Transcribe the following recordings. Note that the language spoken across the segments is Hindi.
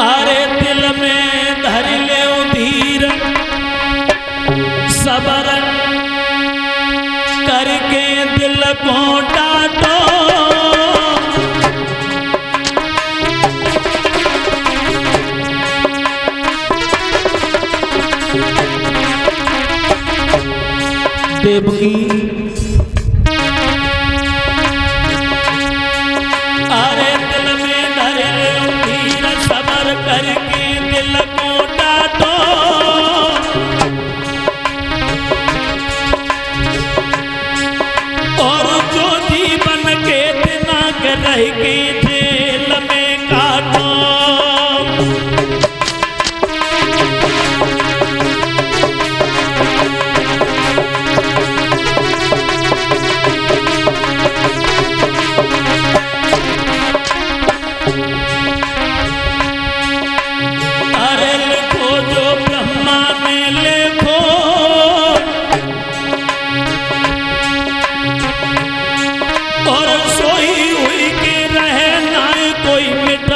अरे दिल में धर ले धीर सबर करके दिल को डांटो। देवकी अरे दिल में धर ले धीर सबर करके दिल को डांटो। और जो जीवन के दिनांक रह के जेल में काटो।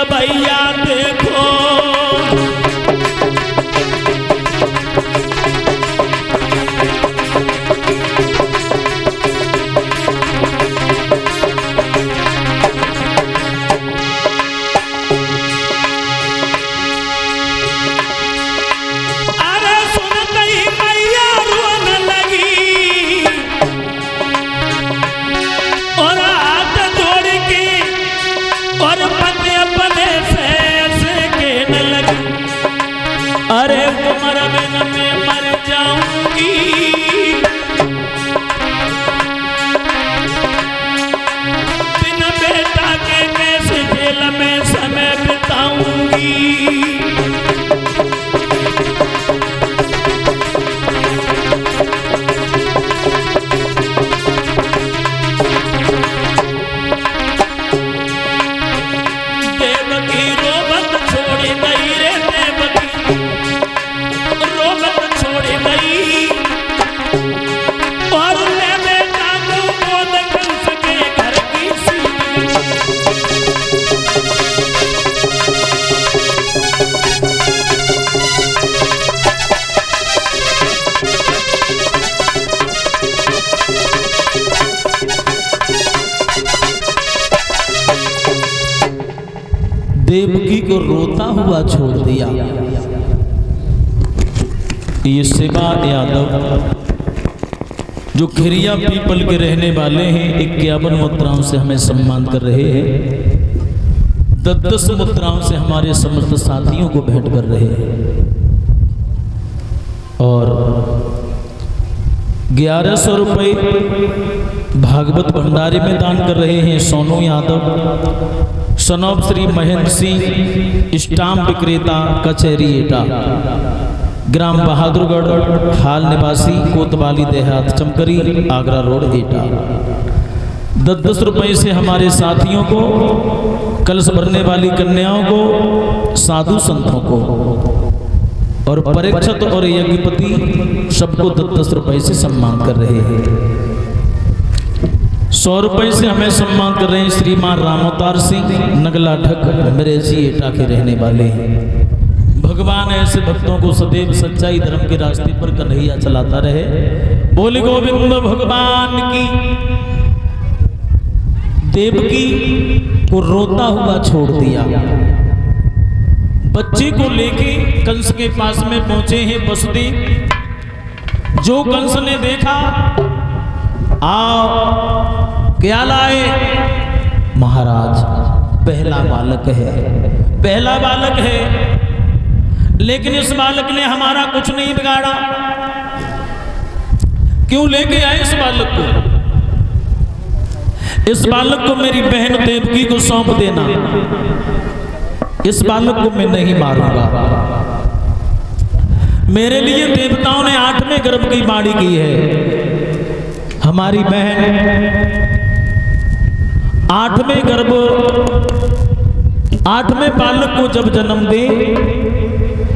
भैया देखो अरे सुनते ही मैया रोने लगी और हाथ जोड़ के और पति अपने फैसले कहने लगी। अरे उम्र में मैं मर जाऊंगी, बिन बेटा के कैसे जेल में समय बिताऊंगी। देवकी को रोता हुआ छोड़ दिया। ये शिवा यादव जो खिरिया पीपल के रहने वाले हैं 51 मुद्राओं से हमें सम्मान कर रहे हैं। 10 मुद्राओं से हमारे समस्त साथियों को भेंट कर रहे हैं और 1100 रुपये भागवत भंडारे में दान कर रहे हैं सोनू यादव, सनौब श्री महेंद्र सिंह, स्टाम्प विक्रेता, कचहरी एटा, ग्राम बहादुरगढ़, हाल निवासी, कोतवाली देहात, चमकरी, आगरा रोड, एटा। 10 रुपये से हमारे साथियों को, कलश भरने वाली कन्याओं को, साधु संतों को और परीक्षित और यज्ञपति सबको 10 रुपये से सम्मान कर रहे हैं। 100 रुपये से हमें सम्मान कर रहे हैं श्रीमान रामोतार सिंह, नगला ढक, मरेजी एटा के रहने वाले हैं। भगवान ऐसे भक्तों को सदैव सच्चाई धर्म के रास्ते पर कन्हैया चलाता रहे। बोले गोविंद भगवान की। देवकी को रोता हुआ छोड़ दिया। बच्चे को लेके कंस के पास में पहुंचे हैं वसुदेव। जो कंस ने देखा, आओ क्या लाए? महाराज पहला बालक है, लेकिन इस बालक ने हमारा कुछ नहीं बिगाड़ा। क्यों लेके आए इस बालक को? इस बालक को मेरी बहन देवकी को सौंप देना। इस बालक को मैं नहीं मारूंगा। मेरे लिए देवताओं ने 8वें गर्भ की बाड़ी की है। हमारी बहन 8वें गर्भ 8वें बालक को जब जन्म दे,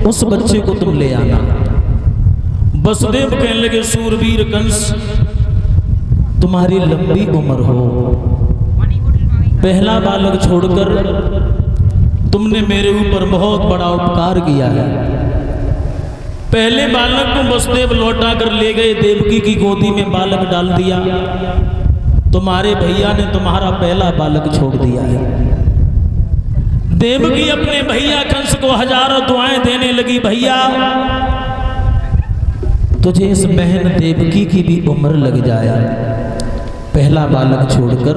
उस बच्चे को तुम ले आना। वसुदेव कहने लगे, सूरवीर कंस, तुम्हारी लंबी उम्र हो। पहला बालक छोड़कर तुमने मेरे ऊपर बहुत बड़ा उपकार किया है। पहले बालक को वसुदेव लौटा कर ले गए, देवकी की गोदी में बालक डाल दिया। तुम्हारे भैया ने तुम्हारा पहला बालक छोड़ दिया है। देवकी अपने भैया कंस को हजारों दुआएं देने लगी, भैया तुझे इस बहन देवकी की भी उम्र लग जाए, पहला बालक छोड़कर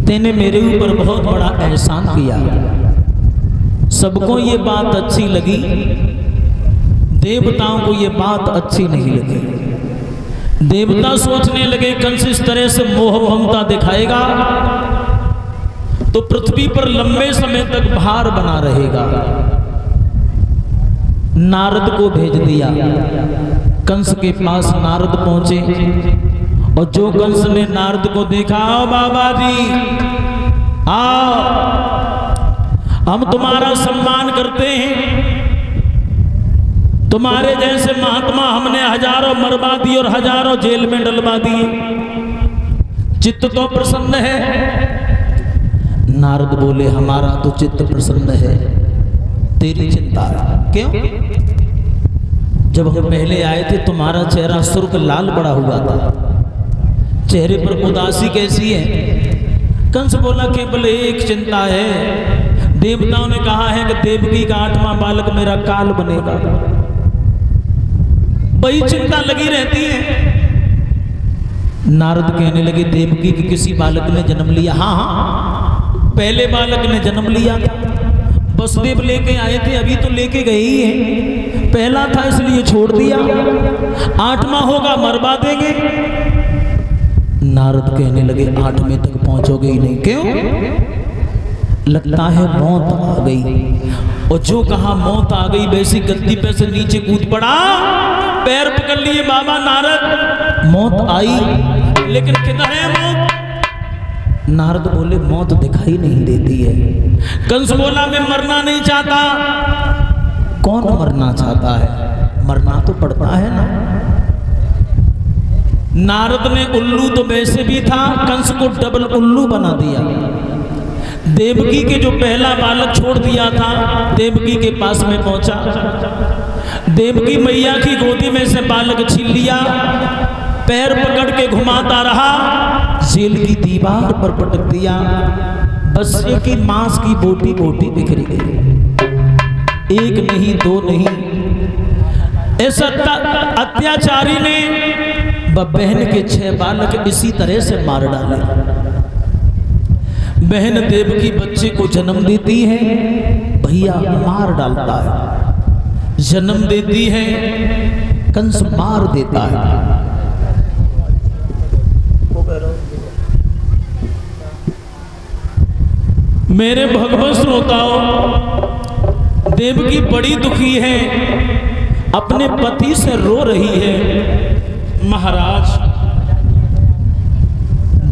तेने मेरे ऊपर बहुत बड़ा एहसान किया। सबको ये बात अच्छी लगी, देवताओं को ये बात अच्छी नहीं लगी। देवता सोचने लगे कंस इस तरह से मोह ममता दिखाएगा तो पृथ्वी पर लंबे समय तक भार बना रहेगा। नारद को भेज दिया, कंस के पास नारद पहुंचे और जो कंस ने नारद को देखा, आओ बाबा जी आओ, हम तुम्हारा सम्मान करते हैं, तुम्हारे जैसे महात्मा हमने हजारों मरवा दिए और हजारों जेल में डलवा दिए, चित्त तो प्रसन्न है। नारद बोले हमारा तो चित्त प्रसन्न है, तेरी चिंता है। क्यों? जब हम पहले आए थे तुम्हारा चेहरा सुर्ख लाल पड़ा हुआ था, चेहरे पर उदासी कैसी है? कंस बोला केवल एक चिंता है, देवताओं ने कहा है कि देवकी का 8वां बालक मेरा काल बनेगा, वही चिंता लगी रहती है। नारद कहने लगे देवकी के किसी बालक ने जन्म लिया? हाँ हाँ, पहले बालक ने जन्म लिया था, वसुदेव लेके आए थे, अभी तो लेके गए ही है, पहला था इसलिए छोड़ दिया, 8वां होगा मरवा देंगे। नारद कहने लगे 8वें तक पहुंचोगे ही नहीं। क्यों? लगता है मौत आ गई। और जो कहा मौत आ गई वैसी गद्दी पे से नीचे कूद पड़ा, पैर पकड़ लिए बाबा नारद, मौत आई लेकिन किधर है मौत? नारद बोले मौत दिखाई नहीं देती है। कंस बोला मैं मरना नहीं चाहता। कौन मरना चाहता है? मरना तो पड़ता है ना। नारद ने उल्लू तो वैसे भी था, कंस को डबल उल्लू बना दिया। देवकी के जो पहला बालक छोड़ दिया था, देवकी के पास में पहुंचा, देवकी मैया की गोदी में से बालक छीन लिया, पैर पकड़ के घुमाता रहा, जेल की दीवार पर पटक दिया, बस्से की मांस की बोटी बोटी बिखरी गई। एक नहीं दो नहीं, ऐसा अत्याचारी ने बहन के 6 बालक इसी तरह से मार डाले। बहन देवकी बच्चे को जन्म देती है, भैया मार डालता है, जन्म देती है, कंस मार देता है। मेरे भगवत श्रोताओं, देवकी बड़ी दुखी है, अपने पति से रो रही है। महाराज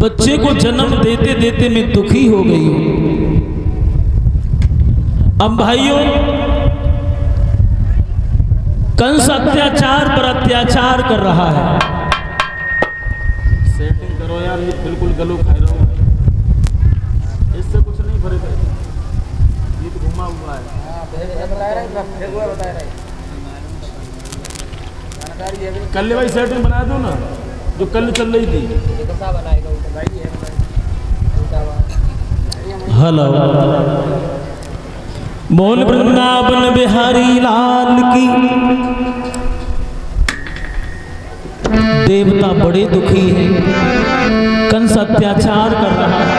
बच्चे को जन्म देते देते मैं दुखी हो गई हूं। अब भाइयों, कंस अत्याचार पर अत्याचार कर रहा है। सेटिंग करो यार, ये बिल्कुल गलो खा रहा हूं, इससे कुछ नहीं फर्क है, ये तो घुमा हुआ है। कल भाई सेटिंग बना दो ना, जो कल चल रही थी। हेलो, बोल वृंदावन बिहारी लाल की। देवता बड़े दुखी है, कंस अत्याचार कर रहा है।